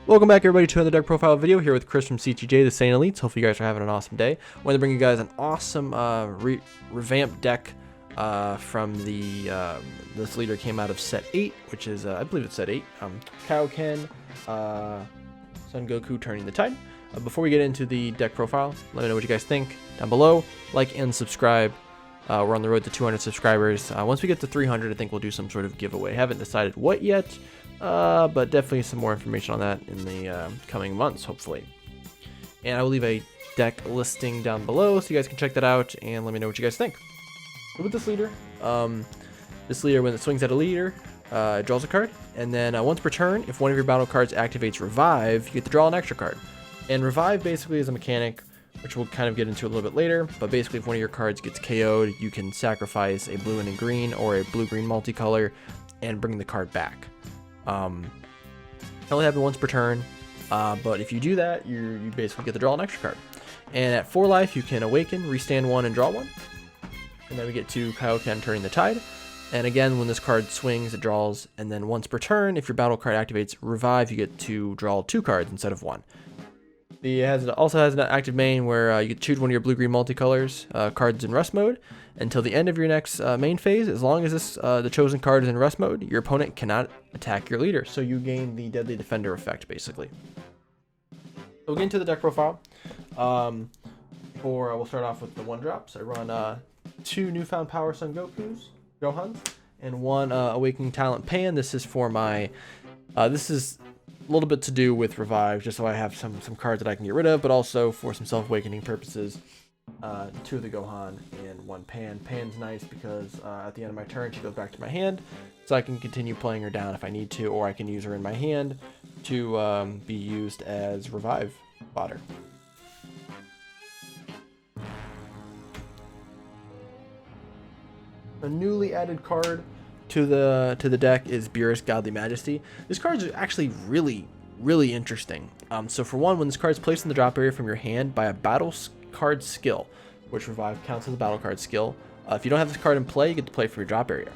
Welcome back, everybody, to another deck profile video here with Chris from TCG, the Saiyan Elites. Hopefully you guys are having an awesome day. I wanted to bring you guys an awesome revamped deck from the this leader came out of set 8, which is I believe it's set 8. Kaioken, Son Goku turning the tide. Before we get into the deck profile, let me know what you guys think down below. Like and subscribe. We're on the road to 200 subscribers. Once we get to 300, I think we'll do some sort of giveaway. Haven't decided what yet. But definitely some more information on that in the coming months, hopefully. And I will leave a deck listing down below so you guys can check that out and let me know what you guys think. So with this leader, when it swings at a leader, it draws a card, and then once per turn, if one of your battle cards activates Revive, you get to draw an extra card. And Revive basically is a mechanic, which we'll kind of get into a little bit later, but basically if one of your cards gets KO'd, you can sacrifice a blue and a green or a blue-green multicolor and bring the card back. It only happens once per turn, but if you do that, you basically get to draw an extra card. And at 4 life, you can awaken, restand 1, and draw 1. And then we get to Kaioken turning the tide. And again, when this card swings, it draws. And then once per turn, if your battle card activates Revive, you get to draw 2 cards instead of 1. It also has an active main where you can choose one of your blue-green multicolors cards in rest mode until the end of your next main phase. As long as the chosen card is in rest mode, your opponent cannot attack your leader, so you gain the Deadly Defender effect, basically. So we'll get into the deck profile. We'll start off with the 1-drops. I run 2 Newfound Power Son Gohans, and 1 Awakening Talent Pan. This is for my... this is a little bit to do with Revive, just so I have some cards that I can get rid of, but also for some self-awakening purposes. 2 of the Gohan and 1 Pan. Pan's nice because at the end of my turn, she goes back to my hand, so I can continue playing her down if I need to, or I can use her in my hand to be used as Revive fodder. A newly added card to the deck is Beerus Godly Majesty. This card is actually really interesting. So for one, when this card is placed in the drop area from your hand by a battle card skill, which Revive counts as a battle card skill, if you don't have this card in play, you get to play it from your drop area.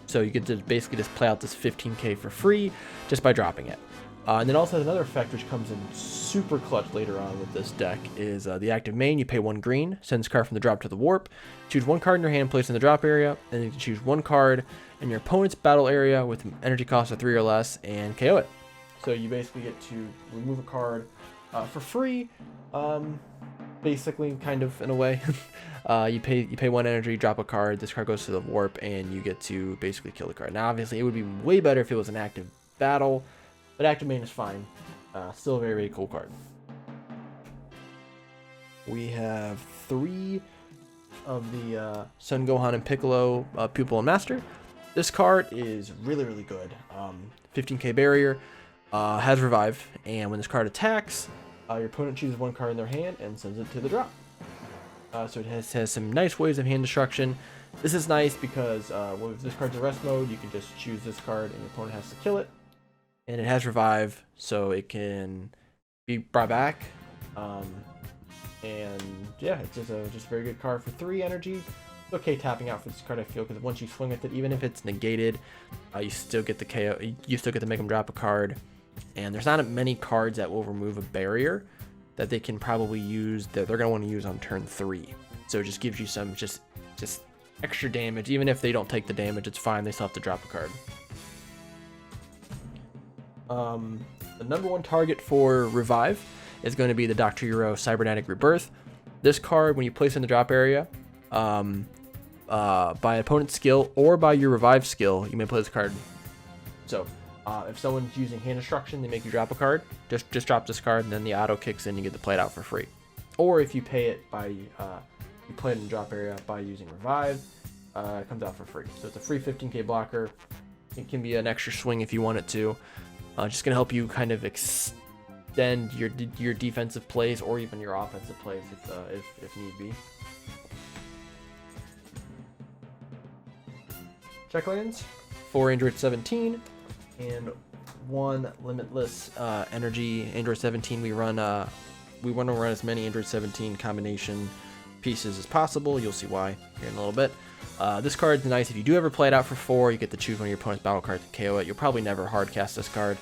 So you get to basically just play out this 15k for free just by dropping it. And then also has another effect which comes in super clutch later on with this deck is the active main. You pay 1 green, send this card from the drop to the warp, choose 1 card in your hand, place in the drop area, and then you can choose 1 card in your opponent's battle area with an energy cost of 3 or less and KO it. So you basically get to remove a card for free, basically, kind of, in a way. You pay 1 energy, drop a card, this card goes to the warp, and you get to basically kill the card. Now, obviously, it would be way better if it was an active battle, but active main is fine. Still a very cool card. We have 3 of the Son Gohan and Piccolo Pupil and Master. This card is really good. 15k barrier, has Revive, and when this card attacks, your opponent chooses 1 card in their hand and sends it to the drop. So it has some nice ways of hand destruction. This is nice because if this card's in rest mode, you can just choose this card and your opponent has to kill it. And it has Revive, so it can be brought back. And yeah, it's just a very good card for 3 energy. It's okay tapping out for this card, I feel, because once you swing with it, even if it's negated, you still get the KO. You still get to make them drop a card. And there's not many cards that will remove a barrier that they can probably use that they're going to want to use on turn 3. So it just gives you some just extra damage. Even if they don't take the damage, it's fine. They still have to drop a card. The number 1 target for Revive is going to be the Dr. Euro Cybernetic Rebirth. This card, when you place it in the drop area, by opponent's skill or by your Revive skill, you may play this card. So if someone's using hand destruction, they make you drop a card, just drop this card, and then the auto kicks in, and you get to play it out for free. Or if you pay it by you play it in the drop area by using Revive, it comes out for free. So it's a free 15k blocker. It can be an extra swing if you want it to. Just gonna help you kind of extend your defensive plays or even your offensive plays if need be. Check lands, 4 Android 17 and 1 Limitless Energy Android 17. We want to run as many Android 17 combination pieces as possible. You'll see why here in a little bit. This card's nice. If you do ever play it out for 4, you get to choose one of your opponent's battle cards to KO it. You'll probably never hard cast this card.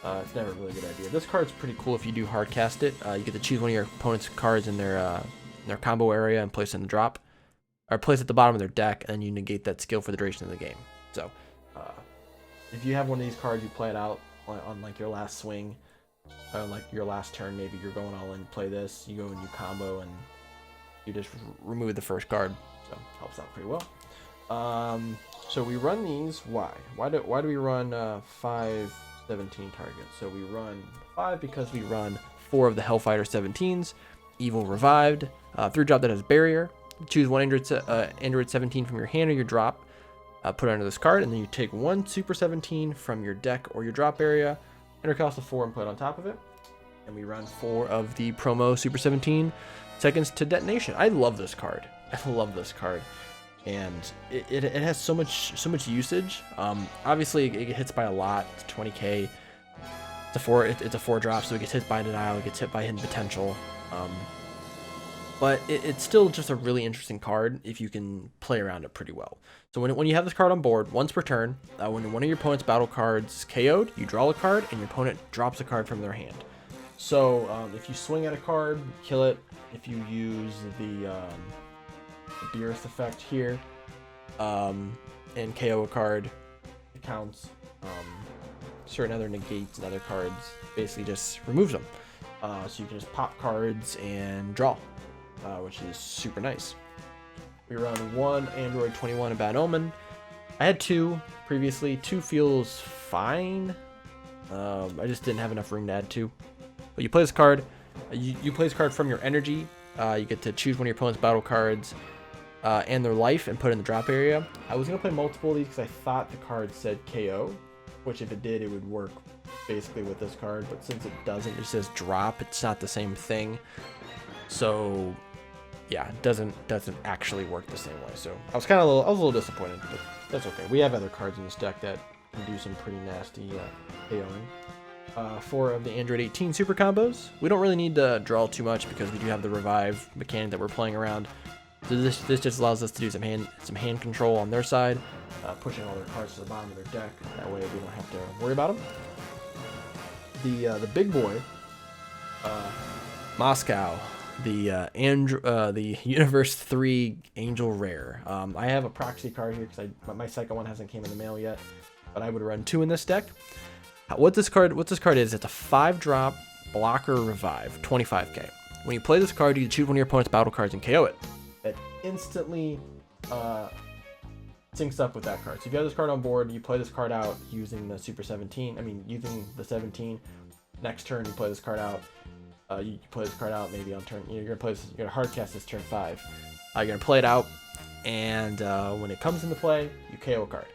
It's never a really good idea. This card's pretty cool if you do hard cast it. You get to choose one of your opponent's cards in their combo area and place it in the drop, or place it at the bottom of their deck, and you negate that skill for the duration of the game. So, if you have one of these cards, you play it out on like your last swing, or like your last turn. Maybe you're going all in, play this, you go and you combo, and you just remove the first card. So helps out pretty well. So we run these. Why? Why do we run 5 17 targets? So we run 5 because we run 4 of the Hellfighter 17s, Evil Revived, 3-drop that has Barrier. Choose one Android 17 from your hand or your drop, put it under this card, and then you take 1 Super 17 from your deck or your drop area, enter cost of 4 and put it on top of it. And we run 4 of the promo Super 17 seconds to detonation. I love this card. I love this card. And it has so much usage. Obviously it hits by a lot. It's 20k. It's a 4-drop, so it gets hit by denial, it gets hit by hidden potential. But it's still just a really interesting card if you can play around it pretty well. So when you have this card on board, once per turn, when one of your opponent's battle cards is KO'd, you draw a card and your opponent drops a card from their hand. So if you swing at a card, kill it. If you use the Beerus effect here and KO a card, it counts. Certain other negates and other cards basically just removes them. So you can just pop cards and draw, which is super nice. We run 1 Android 21 and Bad Omen. I had 2 previously. 2 feels fine. I just didn't have enough room to add 2. But you play this card. You play this card from your energy. You get to choose one of your opponent's battle cards and their life and put it in the drop area. I was going to play multiple of these because I thought the card said KO, which if it did, it would work basically with this card. But since it doesn't, it says drop. It's not the same thing. So yeah, it doesn't actually work the same way. So I was a little disappointed, but that's okay. We have other cards in this deck that can do some pretty nasty KOing. 4 of the Android 18 super combos. We don't really need to draw too much because we do have the revive mechanic that we're playing around. So this just allows us to do some hand control on their side, pushing all their cards to the bottom of their deck. That way we don't have to worry about them. The big boy, Moscow, the Universe 3 Angel Rare. I have a proxy card here because my second one hasn't came in the mail yet, but I would run 2 in this deck. What this card is, it's a 5-drop blocker revive, 25k. When you play this card, you choose one of your opponent's battle cards and KO it. It instantly syncs up with that card. So if you have this card on board, you play this card out using the Super 17. Using the 17. Next turn, you play this card out. You play this card out maybe on turn. You're gonna hard cast this turn 5. You're gonna play it out, and when it comes into play, you KO a card.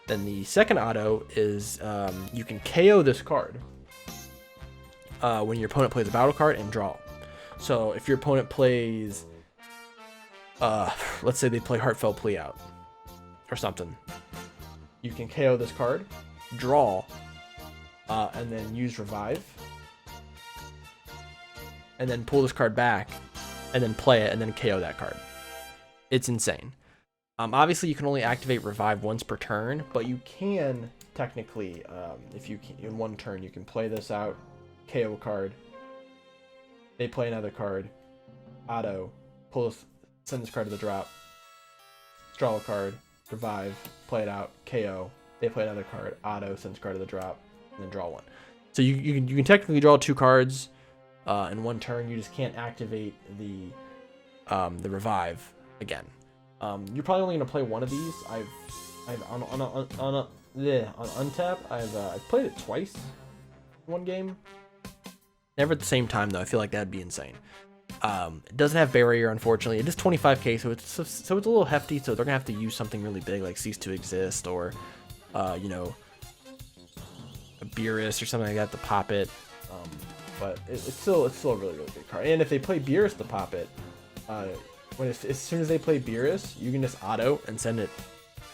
Then the second auto is you can KO this card when your opponent plays a battle card and draw. So if your opponent plays, let's say they play Heartfelt Plea out or something, you can KO this card, draw, and then use Revive, and then pull this card back, and then play it, and then KO that card. It's insane. Obviously, you can only activate Revive once per turn, but you can technically, if you can, in one turn, you can play this out, KO a card, they play another card, auto, send this card to the drop, draw a card, Revive, play it out, KO, they play another card, auto, send this card to the drop, and then draw one. So you can technically draw 2 cards in one turn. You just can't activate the Revive again. You're probably only gonna play one of these. I've on Untap. I've played it twice in one game. Never at the same time though. I feel like that'd be insane. It doesn't have barrier, unfortunately. It is 25k, so it's a little hefty. So they're gonna have to use something really big like Cease to Exist or a Beerus or something like that to pop it. But it's still a really big card. And if they play Beerus to pop it, as soon as they play Beerus, you can just auto and send it,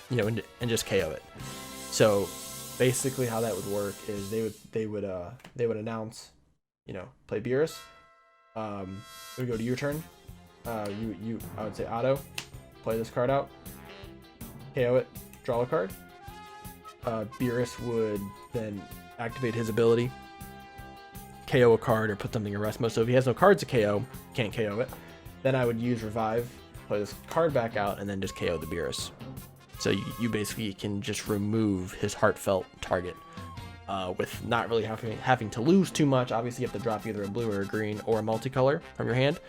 and just KO it. So basically, how that would work is they would announce, play Beerus. We go to your turn. I would say auto, play this card out, KO it, draw a card. Beerus would then activate his ability, KO a card, or put something in rest mode. So if he has no cards to KO, can't KO it. Then I would use Revive, play this card back out, and then just KO the Beerus. So you basically can just remove his heartfelt target with not really having to lose too much. Obviously, you have to drop either a blue or a green or a multicolor from your hand.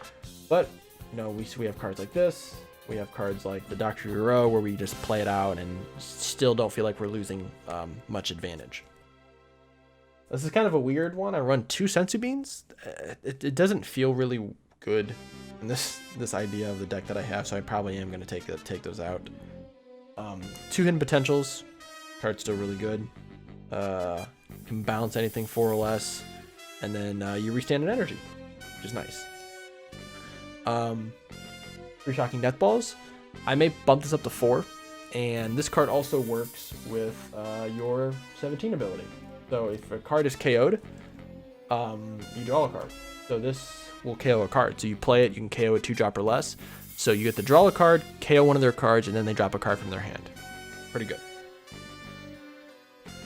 But, you know, we have cards like this. We have cards like the Dr. Hero where we just play it out and still don't feel like we're losing much advantage. This is kind of a weird one. I run 2 Senzu Beans. It doesn't feel really good in this idea of the deck that I have, so I probably am going to take those out. 2 hidden potentials. Card's still really good. Can bounce anything 4 or less, and then you restand an energy, which is nice. 3 shocking death balls. I may bump this up to 4, and this card also works with your 17 ability. So if a card is KO'd, you draw a card. So this will KO a card. So you play it, you can KO a 2-drop or less. So you get to draw a card, KO one of their cards, and then they drop a card from their hand. Pretty good.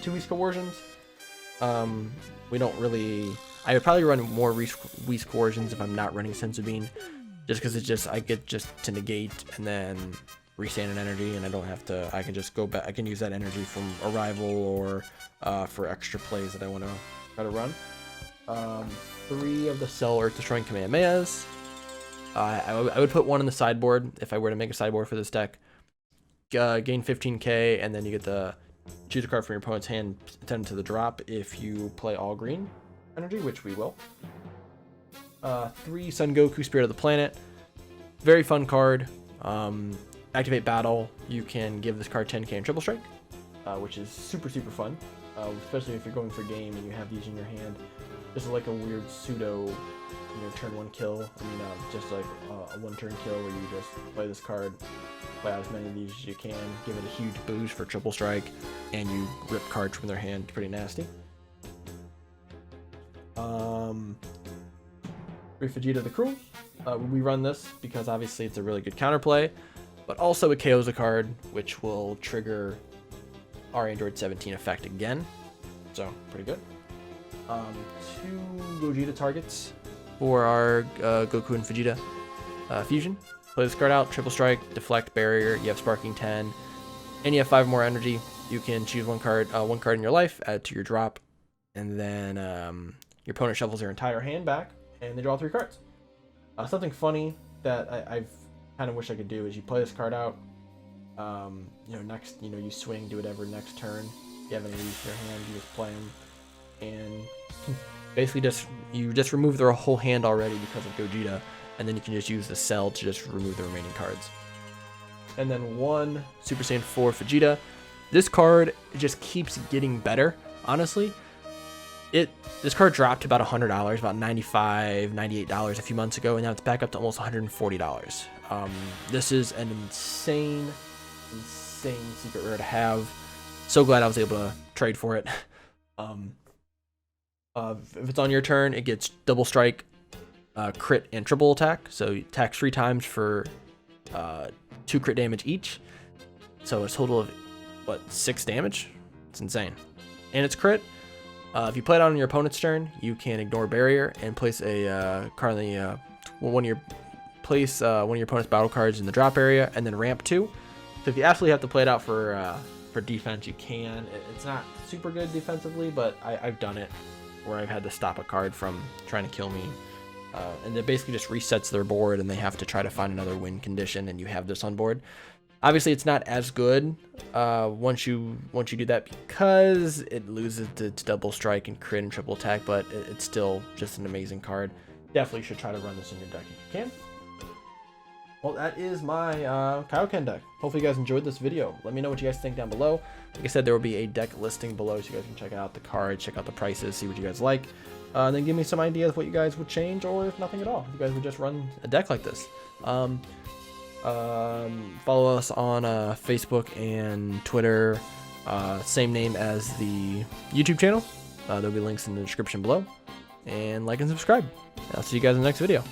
2 Whis Coercions. We don't really... I would probably run more Whis Coercions if I'm not running Senzu Bean. Just because I get just to negate and then restand an energy, and I don't have to... I can just go back. I can use that energy from Arrival or for extra plays that I want to try to run. 3 of the Cell Earth Destroying Kamehamehas. I would put 1 in the sideboard if I were to make a sideboard for this deck. Gain 15k, and then you get to choose a card from your opponent's hand, send it to the drop if you play all green energy, which we will. 3 Son Goku, Spirit of the Planet. Very fun card. Activate Battle. You can give this card 10k and Triple Strike, which is super fun, especially if you're going for game and you have these in your hand. This is like a weird pseudo, turn 1 kill. I mean, just like a 1-turn kill where you just play this card, play out as many of these as you can, give it a huge boost for Triple Strike, and you rip cards from their hand. Pretty nasty. 3 Vegeta the Cruel. We run this because obviously it's a really good counterplay, but also it KOs a card, which will trigger our Android 17 effect again. So pretty good. 2 Gogeta targets for our Goku and Vegeta fusion. Play this card out, Triple Strike, Deflect, Barrier. You have Sparking 10, and you have 5 more energy. You can choose one card in your life, add it to your drop, and then your opponent shuffles their entire hand back, and they draw 3 cards. Something funny that I've kind of wish I could do is you play this card out. Next, you swing, do whatever next turn. If you have any of these in your hand, you just play them, and basically you just remove their whole hand already because of Gogeta, and then you can just use the Cell to just remove the remaining cards. And then 1 Super Saiyan 4 Vegeta. This card just keeps getting better, honestly. This card dropped about $100, about $95, $98 a few months ago, and now it's back up to almost $140. This is an insane secret rare to have. So glad I was able to trade for it. If it's on your turn, it gets double strike, crit, and triple attack. So you attack 3 times for 2 crit damage each. So a total of 6 damage. It's insane, and it's crit. If you play it out on your opponent's turn, you can ignore Barrier and place a card in one of your opponent's battle cards in the drop area, and then ramp 2. So if you absolutely have to play it out for defense, you can. It's not super good defensively, but I've done it where I've had to stop a card from trying to kill me, and it basically just resets their board, and they have to try to find another win condition, and you have this on board. Obviously, it's not as good once you do that because it loses to double strike and crit and triple attack, but it's still just an amazing card. Definitely should try to run this in your deck if you can. Well, that is my Kaioken deck. Hopefully you guys enjoyed this video. Let me know what you guys think down below. Like I said, there will be a deck listing below so you guys can check out the cards, check out the prices, see what you guys like. And then give me some ideas of what you guys would change, or if nothing at all, if you guys would just run a deck like this. Follow us on Facebook and Twitter, same name as the YouTube channel. There'll be links in the description below, and like and subscribe. I'll see you guys in the next video.